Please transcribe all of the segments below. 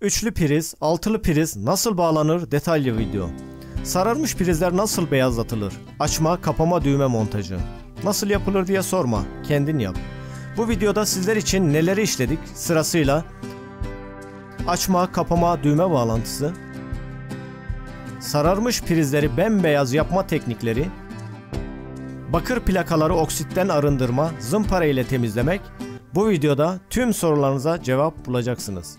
Üçlü priz, altılı priz nasıl bağlanır detaylı video. Sararmış prizler nasıl beyazlatılır? Açma, kapama düğme montajı. Nasıl yapılır diye sorma, kendin yap. Bu videoda sizler için neleri işledik sırasıyla: açma, kapama düğme bağlantısı, sararmış prizleri bembeyaz yapma teknikleri, bakır plakaları oksitten arındırma, zımpara ile temizlemek. Bu videoda tüm sorularınıza cevap bulacaksınız.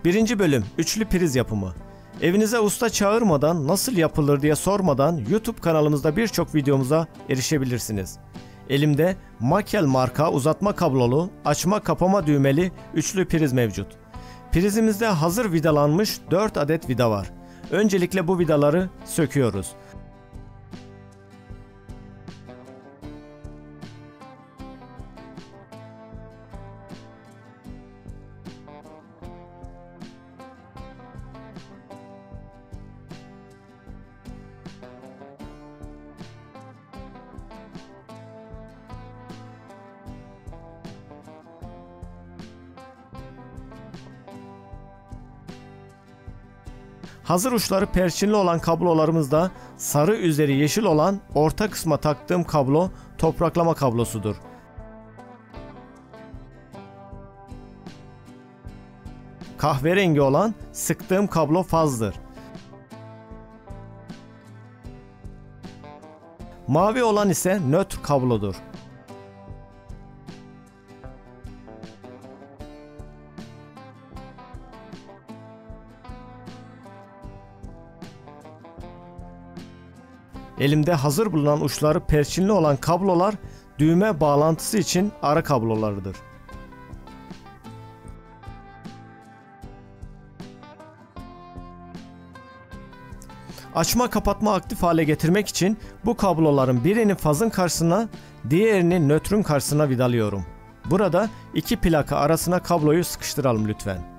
1. bölüm üçlü priz yapımı. Evinize usta çağırmadan, nasıl yapılır diye sormadan YouTube kanalımızda birçok videomuza erişebilirsiniz. Elimde Makel marka uzatma kablolu, açma kapama düğmeli üçlü priz mevcut. Prizimizde hazır vidalanmış 4 adet vida var. Öncelikle bu vidaları söküyoruz. Hazır uçları perçinli olan kablolarımızda sarı üzeri yeşil olan orta kısma taktığım kablo topraklama kablosudur. Kahverengi olan sıktığım kablo fazdır. Mavi olan ise nötr kablodur. Elimde hazır bulunan uçları perçinli olan kablolar düğme bağlantısı için ara kablolarıdır. Açma kapatma aktif hale getirmek için bu kabloların birini fazın karşısına, diğerini nötrün karşısına vidalıyorum. Burada iki plaka arasına kabloyu sıkıştıralım lütfen.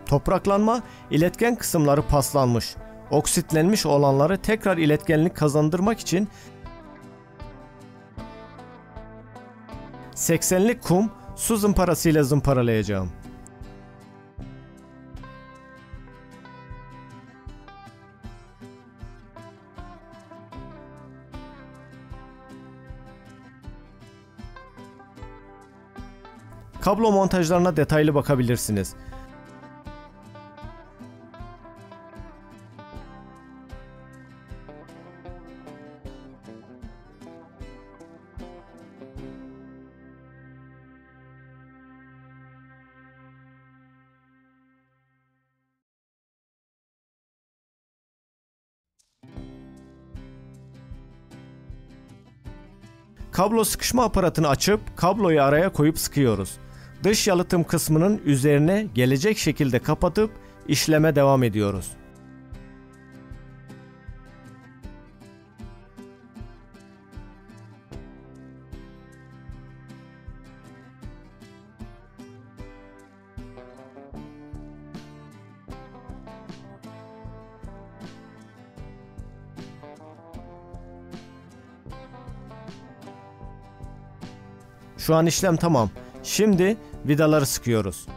Topraklanma, iletken kısımları paslanmış, oksitlenmiş olanları tekrar iletkenlik kazandırmak için 80'lik kum su zımparası ile zımparalayacağım. Kablo montajlarına detaylı bakabilirsiniz. Kablo sıkışma aparatını açıp kabloyu araya koyup sıkıyoruz. Dış yalıtım kısmının üzerine gelecek şekilde kapatıp işleme devam ediyoruz. Şu an işlem tamam. Şimdi vidaları sıkıyoruz.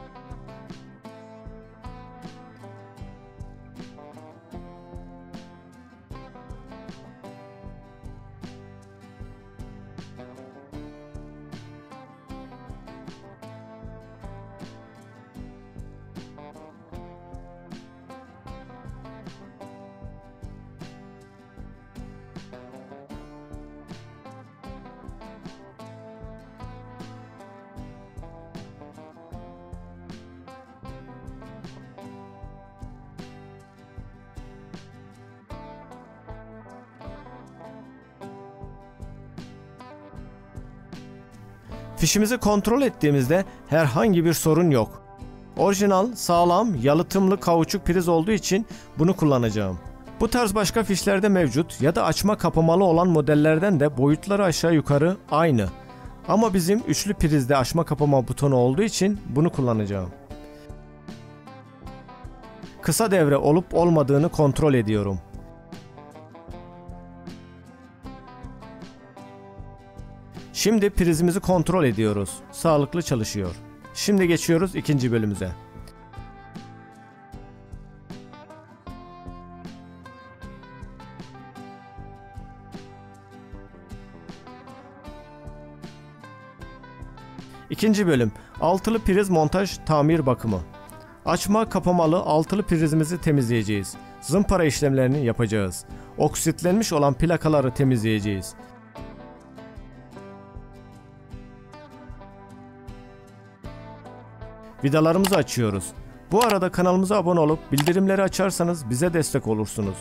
Fişimizi kontrol ettiğimizde herhangi bir sorun yok. Orijinal, sağlam, yalıtımlı kauçuk priz olduğu için bunu kullanacağım. Bu tarz başka fişlerde mevcut ya da açma kapamalı olan modellerden de boyutları aşağı yukarı aynı. Ama bizim üçlü prizde açma kapama butonu olduğu için bunu kullanacağım. kısa devre olup olmadığını kontrol ediyorum. Şimdi prizimizi kontrol ediyoruz. Sağlıklı çalışıyor. Şimdi geçiyoruz ikinci bölümümüze. İkinci bölüm. Altılı priz montaj tamir bakımı. Açma kapamalı altılı prizimizi temizleyeceğiz. Zımpara işlemlerini yapacağız. Oksitlenmiş olan plakaları temizleyeceğiz. Vidalarımızı açıyoruz. Bu arada kanalımıza abone olup bildirimleri açarsanız bize destek olursunuz.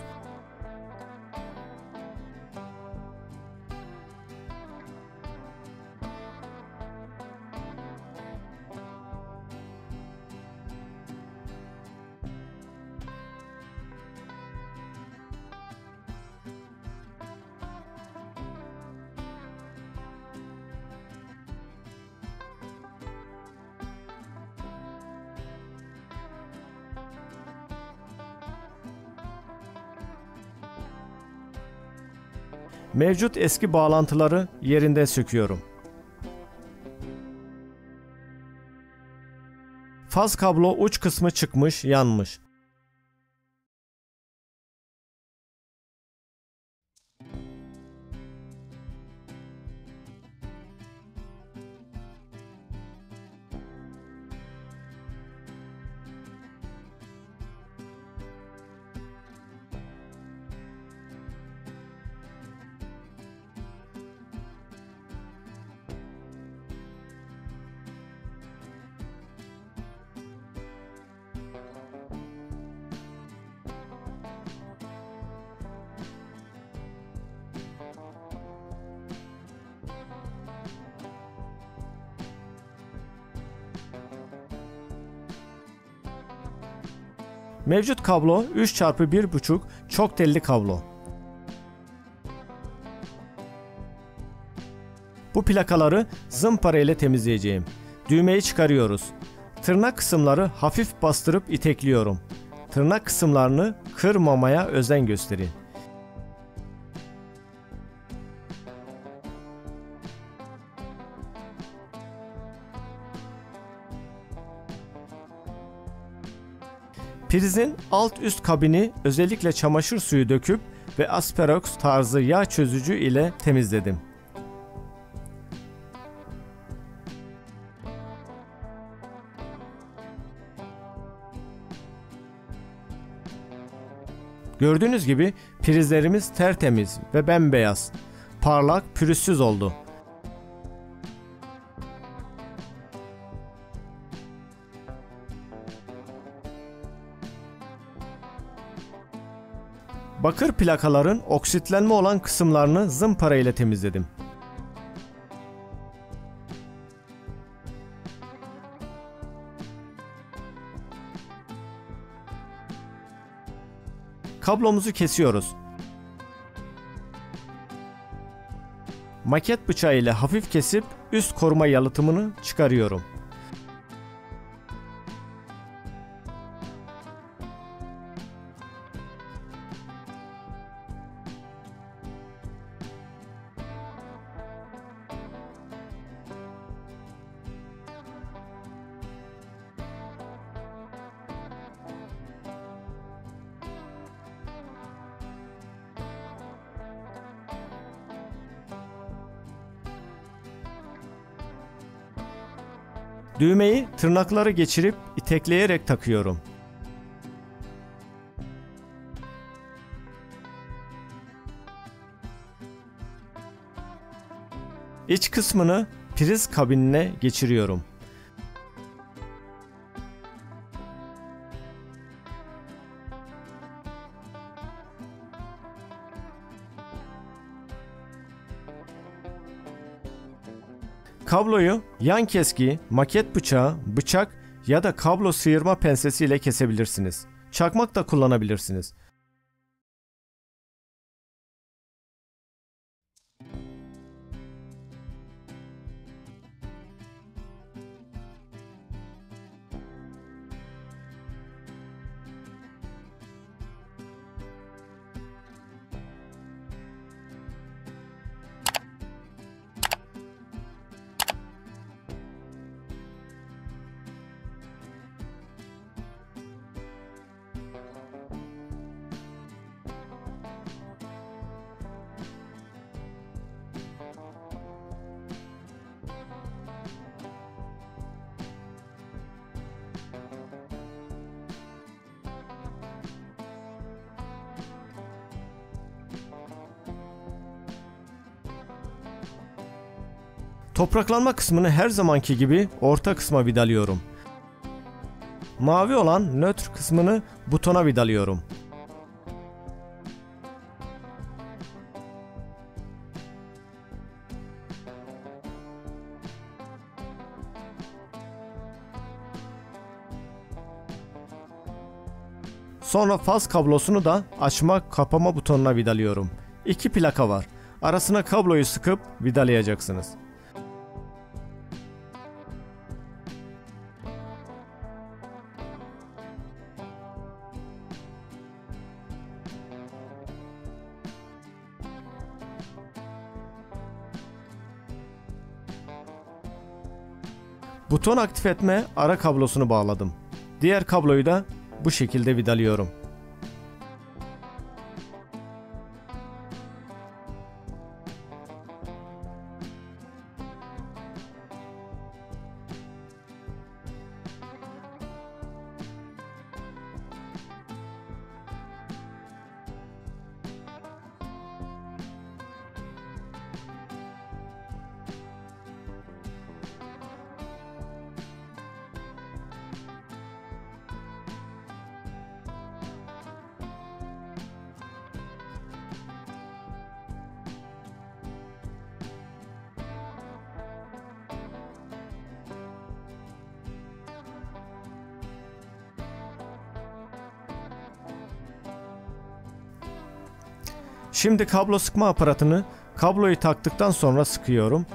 Mevcut eski bağlantıları yerinden söküyorum. Faz kablo uç kısmı çıkmış, yanmış. Mevcut kablo 3x1.5 çok telli kablo. Bu plakaları zımpara ile temizleyeceğim. Düğmeyi çıkarıyoruz. Tırnak kısımları hafif bastırıp itekliyorum. Tırnak kısımlarını kırmamaya özen gösterin. Prizin alt üst kabini özellikle çamaşır suyu döküp ve Asperox tarzı yağ çözücü ile temizledim. Gördüğünüz gibi prizlerimiz tertemiz ve bembeyaz, parlak, pürüzsüz oldu. Bakır plakaların oksitlenme olan kısımlarını zımpara ile temizledim. Kablomuzu kesiyoruz. Maket bıçağı ile hafif kesip üst koruma yalıtımını çıkarıyorum. Düğmeyi tırnakları geçirip itekleyerek takıyorum. İç kısmını priz kabinine geçiriyorum. Kabloyu yan keski, maket bıçağı, bıçak ya da kablo sıyırma pensesi ile kesebilirsiniz. Çakmak da kullanabilirsiniz. Topraklanma kısmını her zamanki gibi orta kısma vidalıyorum. Mavi olan nötr kısmını butona vidalıyorum. Sonra faz kablosunu da açma kapama butonuna vidalıyorum. 2 plaka var. Arasına kabloyu sıkıp vidalayacaksınız. Buton aktif etme ara kablosunu bağladım. Diğer kabloyu da bu şekilde vidalıyorum. Şimdi kablo sıkma aparatını kabloyu taktıktan sonra sıkıyorum.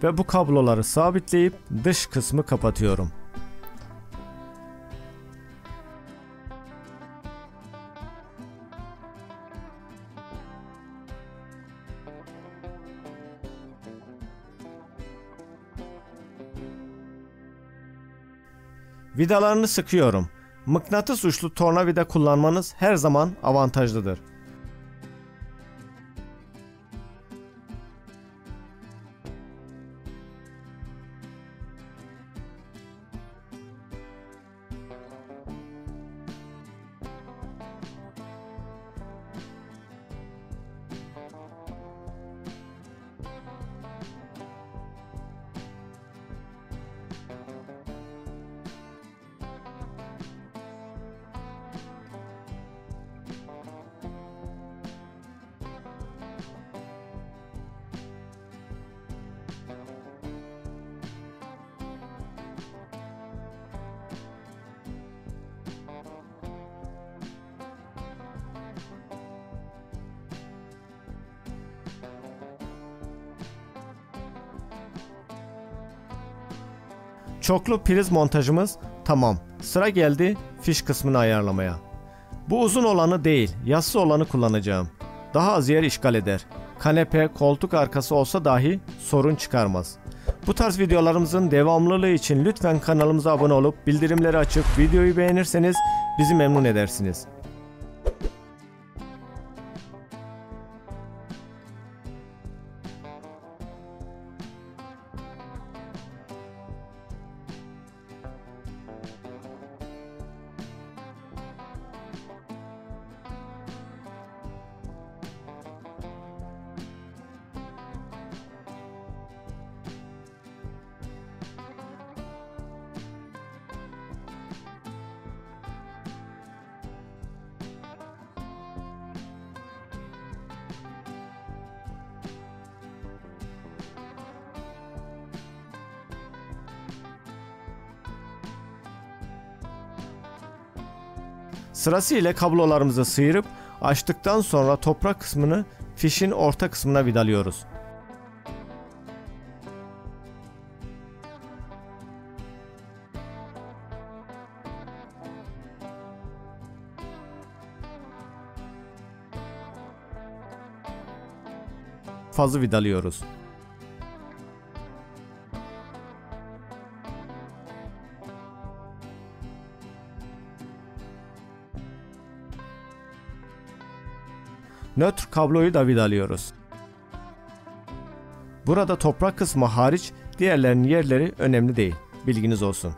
Ve bu kabloları sabitleyip dış kısmı kapatıyorum. Vidalarını sıkıyorum. Mıknatıs uçlu tornavida kullanmanız her zaman avantajlıdır. Çoklu priz montajımız tamam. Sıra geldi fiş kısmını ayarlamaya. Bu uzun olanı değil, yassı olanı kullanacağım. Daha az yer işgal eder. Kanepe, koltuk arkası olsa dahi sorun çıkarmaz. Bu tarz videolarımızın devamlılığı için lütfen kanalımıza abone olup bildirimleri açıp videoyu beğenirseniz bizi memnun edersiniz. Sırasıyla kablolarımızı sıyırıp açtıktan sonra toprak kısmını fişin orta kısmına vidalıyoruz. Fazı vidalıyoruz. Nötr kabloyu da vidalıyoruz. Burada toprak kısmı hariç diğerlerinin yerleri önemli değil. Bilginiz olsun.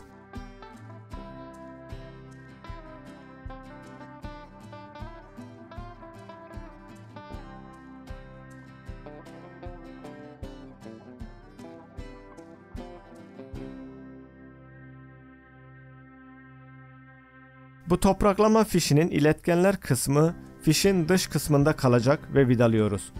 Bu topraklama fişinin iletkenler kısmı fişin dış kısmında kalacak ve vidalıyoruz.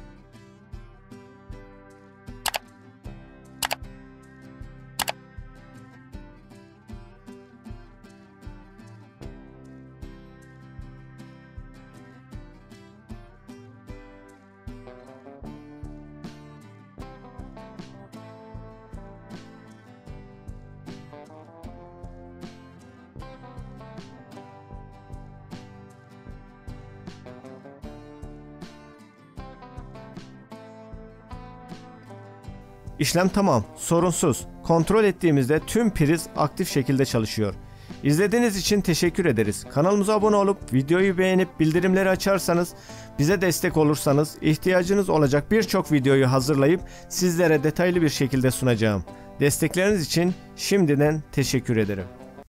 İşlem tamam, sorunsuz. Kontrol ettiğimizde tüm priz aktif şekilde çalışıyor. İzlediğiniz için teşekkür ederiz. Kanalımıza abone olup videoyu beğenip bildirimleri açarsanız, bize destek olursanız ihtiyacınız olacak birçok videoyu hazırlayıp sizlere detaylı bir şekilde sunacağım. Destekleriniz için şimdiden teşekkür ederim.